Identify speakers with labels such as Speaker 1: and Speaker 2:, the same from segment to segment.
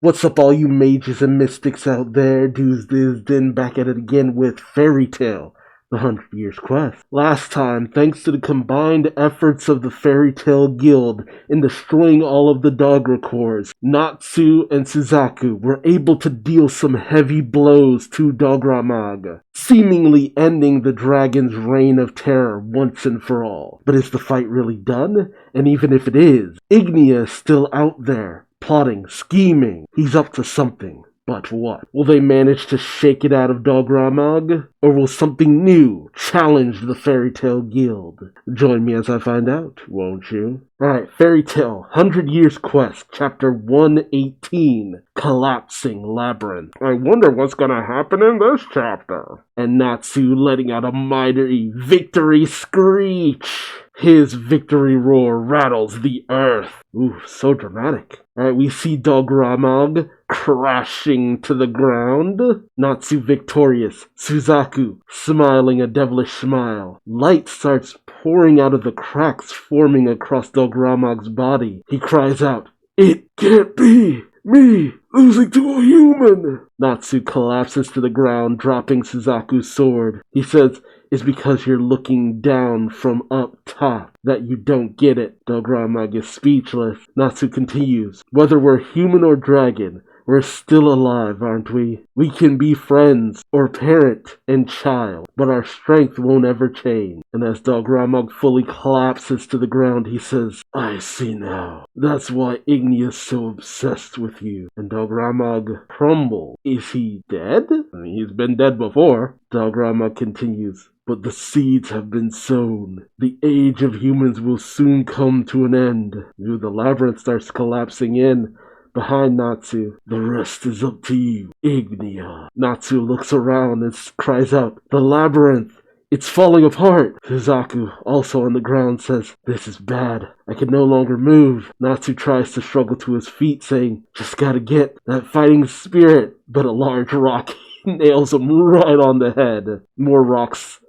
Speaker 1: What's up, all you mages and mystics out there? Duuz-Diz-Din back at it again with Fairy Tale, the 100 Years Quest. Last time, thanks to the combined efforts of the Fairy Tale Guild in destroying all of the Dogra cores, Natsu and Suzaku were able to deal some heavy blows to Dogramag, seemingly ending the dragon's reign of terror once and for all. But is the fight really done? And even if it is, Ignia is still out there, plotting, scheming. He's up to something. But what? Will they manage to shake it out of Dogramag? Or will something new challenge the Fairy Tale Guild? Join me as I find out, won't you? Alright, Fairy Tale, 100 Years Quest, Chapter 118, Collapsing Labyrinth. I wonder what's gonna happen in this chapter. And Natsu letting out a mighty victory screech. His victory roar rattles the earth. Ooh, so dramatic. Alright, we see Dogramag crashing to the ground. Natsu victorious. Suzaku smiling a devilish smile. Light starts pouring out of the cracks forming across Dogramag's body. He cries out, "It can't be! Me! Losing to a human!" Natsu collapses to the ground, dropping Suzaku's sword. He says, "It's because you're looking down from up top that you don't get it." Dogramag is speechless. Natsu continues, "Whether we're human or dragon, we're still alive, aren't we? We can be friends, or parent and child, but our strength won't ever change." And as Dogramag fully collapses to the ground, he says, "I see now. That's why Ignia's so obsessed with you." And Dogramag crumbles. Is he dead? I mean, he's been dead before. Dogramag continues, "But the seeds have been sown. The age of humans will soon come to an end." Ooh, the labyrinth starts collapsing in behind Natsu. "The rest is up to you, Ignia." Natsu looks around and cries out, "The labyrinth! It's falling apart!" Suzaku, also on the ground, says, "This is bad. I can no longer move." Natsu tries to struggle to his feet, saying, "Just gotta get that fighting spirit." But a large rock nails him right on the head. More rocks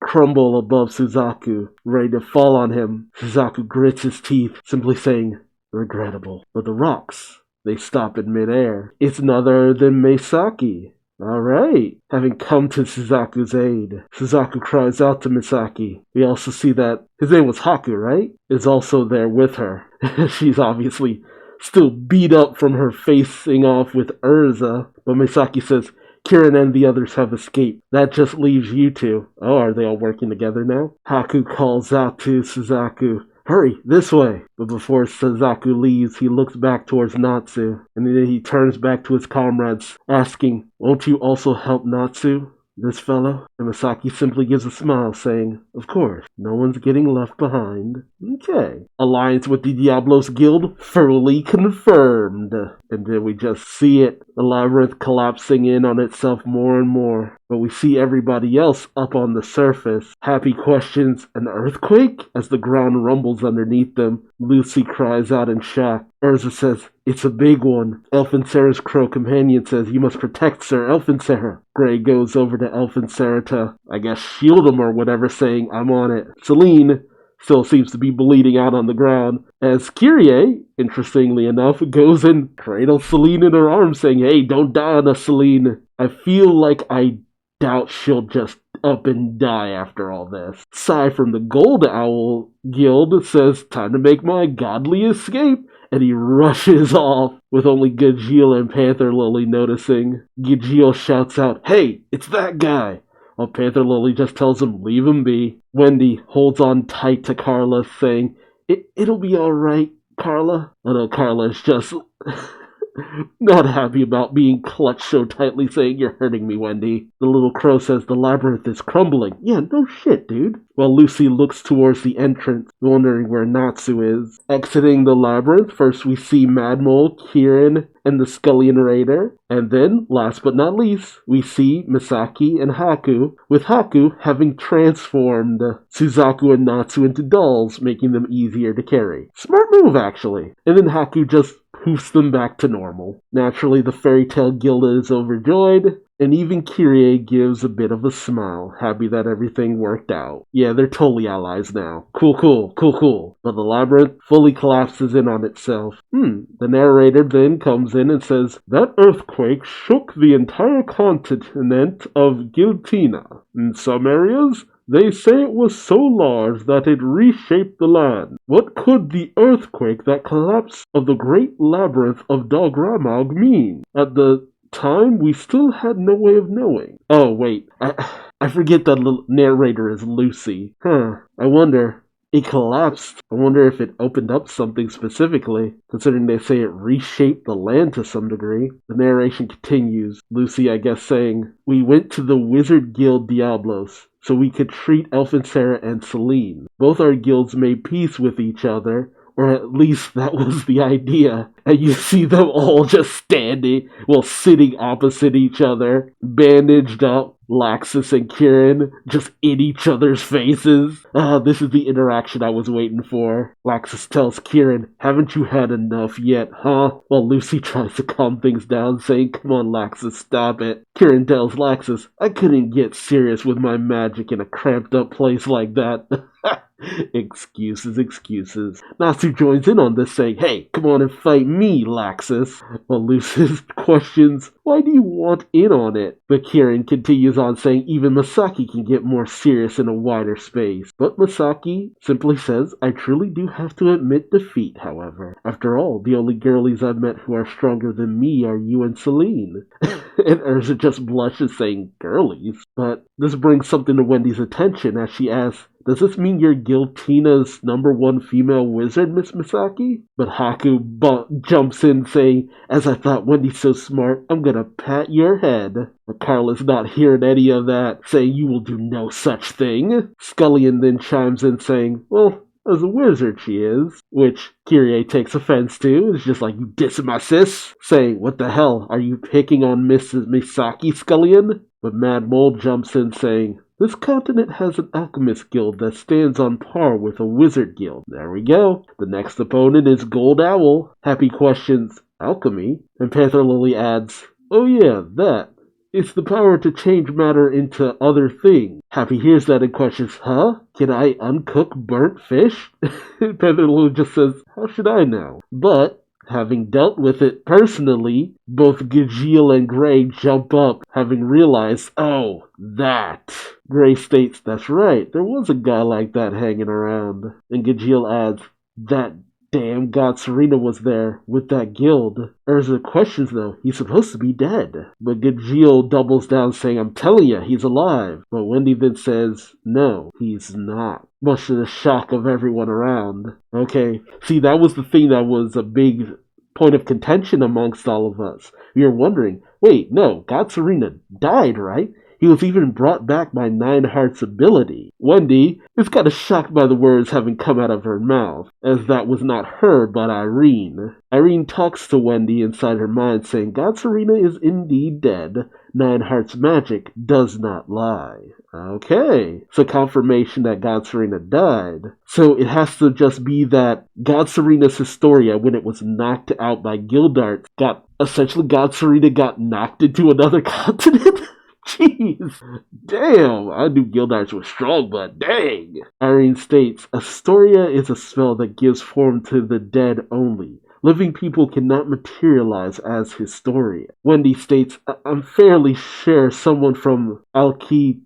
Speaker 1: crumble above Suzaku, ready to fall on him. Suzaku grits his teeth, simply saying, "Regrettable." But the rocks, they stop in midair. It's none other than Misaki. Alright, having come to Suzaku's aid, Suzaku cries out to Misaki. We also see that his name was Haku, right? Is also there with her. She's obviously still beat up from her facing off with Urza, but Misaki says, "Kirin and the others have escaped. That just leaves you two." Oh, are they all working together now? Haku calls out to Suzaku, "Hurry, this way." But before Suzaku leaves, he looks back towards Natsu, and then he turns back to his comrades, asking, "Won't you also help Natsu, this fellow?" And Misaki simply gives a smile, saying, "Of course, no one's getting left behind." Okay. Alliance with the Diablos Guild fully confirmed. And then we just see it, the labyrinth collapsing in on itself more and more. But we see everybody else up on the surface. Happy questions, "An earthquake?" As the ground rumbles underneath them. Lucy cries out in shock. Urza says, "It's a big one." Elfinsara's crow companion says, "You must protect Sir Elfinsara." Gray goes over to Elfinsara to, I guess, shield him or whatever, saying, "I'm on it." Celine still seems to be bleeding out on the ground, as Kyrie, interestingly enough, goes and cradles Celine in her arms, saying, "Hey, don't die on us, Celine." I feel like I doubt she'll just up and die after all this. Sai from the Gold Owl Guild says, "Time to make my godly escape," and he rushes off, with only Gajeel and Panther Lily noticing. Gajeel shouts out, "Hey, it's that guy!" While Panther Lily just tells him, "Leave him be." Wendy holds on tight to Carla, saying, It'll be alright, Carla." Although Carla is just not happy about being clutched so tightly, saying, "You're hurting me, Wendy." The little crow says, "The labyrinth is crumbling." Yeah, no shit, dude. While Lucy looks towards the entrance, wondering where Natsu is. Exiting the labyrinth, first we see Mad Mole, Kirin, and the Scullion Raider. And then, last but not least, we see Misaki and Haku, with Haku having transformed Suzaku and Natsu into dolls, making them easier to carry. Smart move, actually. And then Haku just poofs them back to normal. Naturally, the Fairy Tale Guild is overjoyed. And even Kyrie gives a bit of a smile, happy that everything worked out. Yeah, they're totally allies now. Cool. But the labyrinth fully collapses in on itself. The narrator then comes in and says, that earthquake shook the entire continent of Giltina. In some areas, they say it was so large that it reshaped the land. What could the earthquake that collapsed of the great labyrinth of Dogramag mean? At the time, we still had no way of knowing. Oh, wait. I forget that the narrator is Lucy. I wonder. It collapsed. I wonder if it opened up something specifically, considering they say it reshaped the land to some degree. The narration continues, Lucy, I guess, saying, we went to the Wizard Guild Diablos, so we could treat Elfin Sarah and Celine. Both our guilds made peace with each other, or at least that was the idea. And you see them all just standing, sitting opposite each other, bandaged up. Laxus and Kieran just in each other's faces. This is the interaction I was waiting for. Laxus tells Kieran, haven't you had enough yet, huh? While Lucy tries to calm things down, saying, come on, Laxus, stop it. Kieran tells Laxus, I couldn't get serious with my magic in a cramped up place like that. Excuses. Natsu joins in on this, saying, hey, come on and fight me, Laxus. While Lucius questions, why do you want in on it? But Kieran continues on saying even Masaki can get more serious in a wider space. But Masaki simply says, I truly do have to admit defeat, however. After all, the only girlies I've met who are stronger than me are you and Celine. And Urza just blushes, saying girlies. But this brings something to Wendy's attention as she asks, does this mean you're Giltina's #1 female wizard, Miss Misaki? But Haku jumps in saying, as I thought Wendy's so smart, I'm gonna pat your head. But Carla's not hearing any of that, saying you will do no such thing. Scullion then chimes in saying, well, as a wizard she is, which Kyrie takes offense to. It's just like, you dissing my sis? Saying, what the hell, are you picking on Mrs. Misaki, Scullion? But Mad Mole jumps in saying, this continent has an alchemist guild that stands on par with a wizard guild. There we go. The next opponent is Gold Owl. Happy questions, alchemy? And Panther Lily adds, oh yeah, that. It's the power to change matter into other things. Happy hears that and questions, huh? Can I uncook burnt fish? Panther Lily just says, how should I know? But having dealt with it personally, both Gajeel and Gray jump up, having realized, oh, that. Gray states, that's right, there was a guy like that hanging around. And Gajeel adds, that damn god Serena was there with that guild. Urza questions though, he's supposed to be dead. But Gajeel doubles down saying, I'm telling you, he's alive. But Wendy then says, no, he's not. Much to the shock of everyone around. Okay, see, that was the thing that was a big point of contention amongst all of us. We were wondering, wait, no, God Serena died, right? He was even brought back by Nine Hearts' ability. Wendy is kind of shocked by the words having come out of her mouth, as that was not her but Irene. Irene talks to Wendy inside her mind saying, God Serena is indeed dead. Nine Hearts' magic does not lie. Okay, so confirmation that God Serena died. So it has to just be that God Serena's Historia, when it was knocked out by Gildarts, God Serena got knocked into another continent? Jeez, damn, I knew Gildarts was strong, but dang. Irene states, Astoria is a spell that gives form to the dead only. Living people cannot materialize as Historia. Wendy states, I'm fairly sure someone from Alcatasia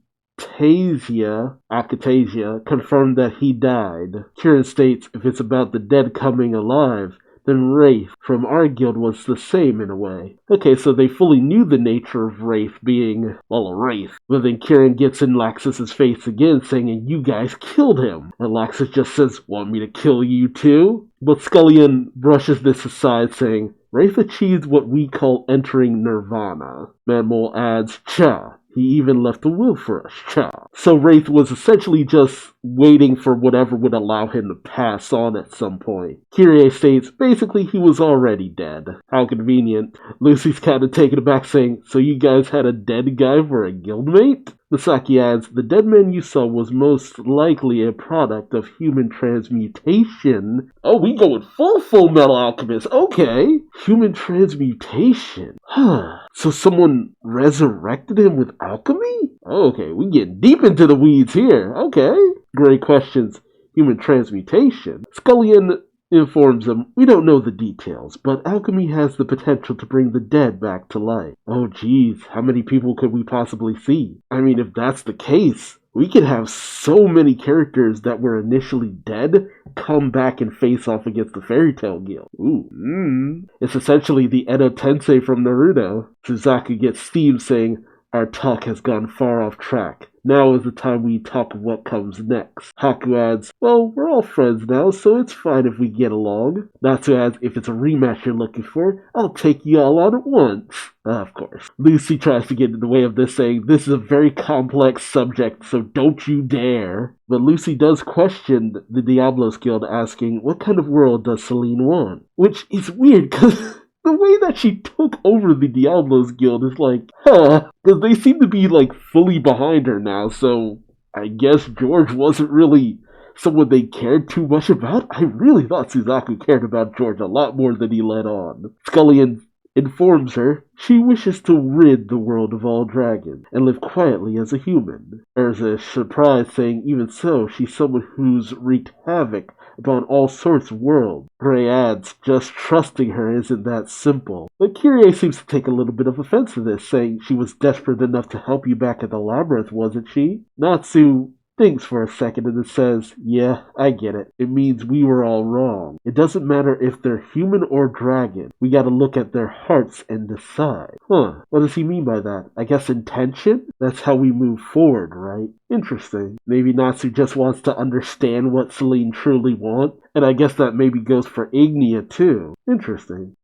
Speaker 1: confirmed that he died. Kieran states, if it's about the dead coming alive, then Wraith from our guild was the same in a way. Okay, so they fully knew the nature of Wraith being, well, a Wraith. But then Kieran gets in Laxus's face again, saying, and you guys killed him. And Laxus just says, want me to kill you too? But Scullion brushes this aside, saying, Wraith achieved what we call entering nirvana. Manmole adds, cha. He even left a will for us, cha. So Wraith was essentially just waiting for whatever would allow him to pass on at some point. Kyrie states, basically he was already dead. How convenient. Lucy's kind of taken aback, saying, so you guys had a dead guy for a guildmate? Misaki adds, the dead man you saw was most likely a product of human transmutation. Oh, we going full Metal Alchemist. Okay. Human transmutation. Huh. So someone resurrected him with alchemy? Okay, we getting deep into the weeds here. Okay. Great questions. Human transmutation. Scullion informs them, we don't know the details, but alchemy has the potential to bring the dead back to life. Oh geez, how many people could we possibly see? I mean, if that's the case, we could have so many characters that were initially dead come back and face off against the Fairy Tail Guild. Ooh. It's essentially the Edo Tensei from Naruto. Suzaku gets steam saying, our talk has gone far off track. Now is the time we talk of what comes next. Haku adds, well, we're all friends now, so it's fine if we get along. Natsu adds, if it's a rematch you're looking for, I'll take you all on at once. Of course. Lucy tries to get in the way of this, saying, this is a very complex subject, so don't you dare. But Lucy does question the Diablos Guild, asking, what kind of world does Celine want? Which is weird, because the way that she took over the Diablos Guild is like, huh, because they seem to be like fully behind her now, so I guess George wasn't really someone they cared too much about. I really thought Suzaku cared about George a lot more than he let on. Scullion informs her she wishes to rid the world of all dragons and live quietly as a human. Erza is surprised, saying even so, she's someone who's wreaked havoc upon all sorts of worlds. Gray adds, just trusting her isn't that simple. But Kyrie seems to take a little bit of offense to this, saying she was desperate enough to help you back at the Labyrinth, wasn't she? Natsu thinks for a second and then says, yeah, I get it. It means we were all wrong. It doesn't matter if they're human or dragon. We gotta look at their hearts and decide. Huh, what does he mean by that? I guess intention? That's how we move forward, right? Interesting. Maybe Natsu just wants to understand what Celine truly wants, and I guess that maybe goes for Ignia too. Interesting.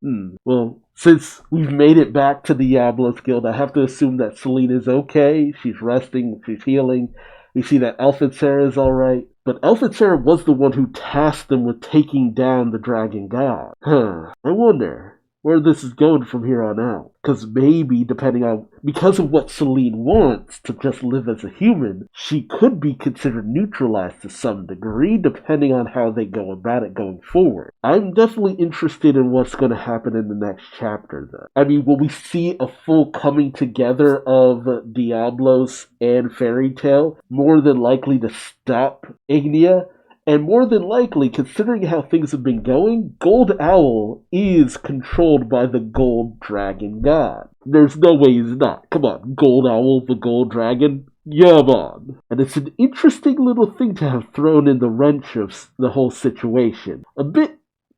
Speaker 1: Well, since we've made it back to the Diablos Guild, I have to assume that Celine is okay. She's resting, she's healing. We see that Elfin Sarah is alright, but Elfin Sarah was the one who tasked them with taking down the Dragon God. I wonder where this is going from here on out. Because maybe, because of what Celine wants to just live as a human, she could be considered neutralized to some degree, depending on how they go about it going forward. I'm definitely interested in what's going to happen in the next chapter, though. I mean, will we see a full coming together of Diablos and Fairy Tail? More than likely to stop Ignia? And more than likely, considering how things have been going, Gold Owl is controlled by the Gold Dragon God. There's no way he's not. Come on, Gold Owl, the Gold Dragon? Yeah, man. And it's an interesting little thing to have thrown in the wrench of the whole situation. A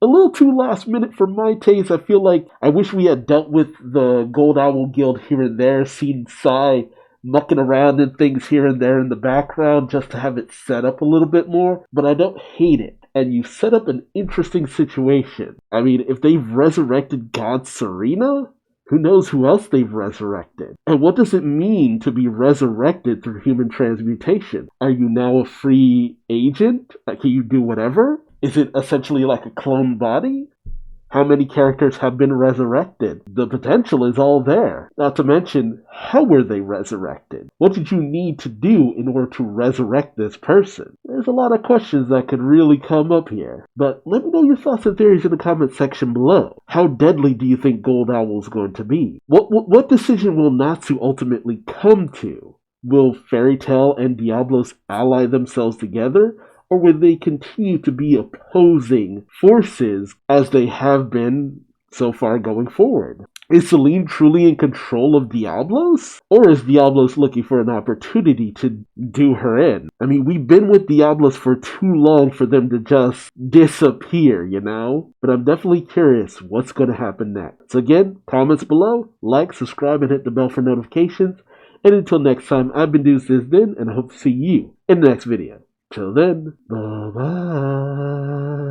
Speaker 1: little too last minute for my taste. I feel like I wish we had dealt with the Gold Owl Guild here and there, seen Sai mucking around and things here and there in the background just to have it set up a little bit more, but I don't hate it. And you set up an interesting situation. I mean, if they've resurrected God Serena, who knows who else they've resurrected? And what does it mean to be resurrected through human transmutation? Are you now a free agent? Can you do whatever? Is it essentially like a clone body? How many characters have been resurrected? The potential is all there. Not to mention, how were they resurrected? What did you need to do in order to resurrect this person? There's a lot of questions that could really come up here. But let me know your thoughts and theories in the comment section below. How deadly do you think Gold Owl is going to be? What decision will Natsu ultimately come to? Will Fairy Tail and Diablos ally themselves together? Or will they continue to be opposing forces as they have been so far going forward? Is Celine truly in control of Diablos? Or is Diablos looking for an opportunity to do her in? I mean, we've been with Diablos for too long for them to just disappear, you know? But I'm definitely curious what's going to happen next. So again, comments below, like, subscribe, and hit the bell for notifications. And until next time, I've been Duuz-Diz-Din, and I hope to see you in the next video. Till then, bye-bye.